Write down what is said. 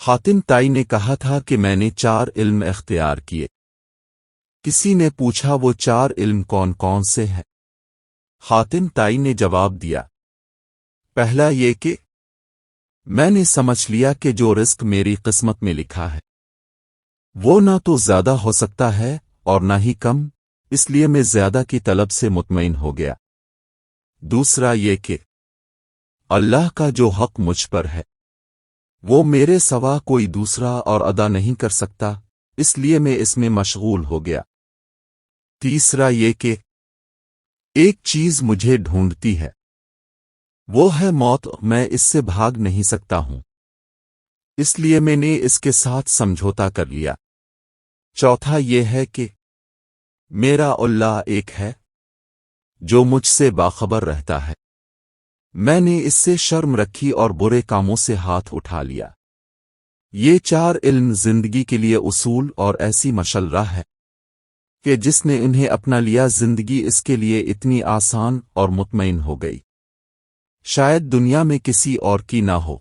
حاتم تائی نے کہا تھا کہ میں نے 4 علم اختیار کیے۔ کسی نے پوچھا وہ 4 علم کون کون سے ہیں؟ حاتم تائی نے جواب دیا، پہلا یہ کہ میں نے سمجھ لیا کہ جو رزق میری قسمت میں لکھا ہے وہ نہ تو زیادہ ہو سکتا ہے اور نہ ہی کم، اس لیے میں زیادہ کی طلب سے مطمئن ہو گیا۔ دوسرا یہ کہ اللہ کا جو حق مجھ پر ہے وہ میرے سوا کوئی دوسرا اور ادا نہیں کر سکتا، اس لیے میں اس میں مشغول ہو گیا۔ تیسرا یہ کہ ایک چیز مجھے ڈھونڈتی ہے، وہ ہے موت، میں اس سے بھاگ نہیں سکتا ہوں، اس لیے میں نے اس کے ساتھ سمجھوتا کر لیا۔ چوتھا یہ ہے کہ میرا اللہ ایک ہے جو مجھ سے باخبر رہتا ہے، میں نے اس سے شرم رکھی اور برے کاموں سے ہاتھ اٹھا لیا۔ یہ 4 علم زندگی کے لیے اصول اور ایسی مشل راہ ہے کہ جس نے انہیں اپنا لیا زندگی اس کے لیے اتنی آسان اور مطمئن ہو گئی، شاید دنیا میں کسی اور کی نہ ہو۔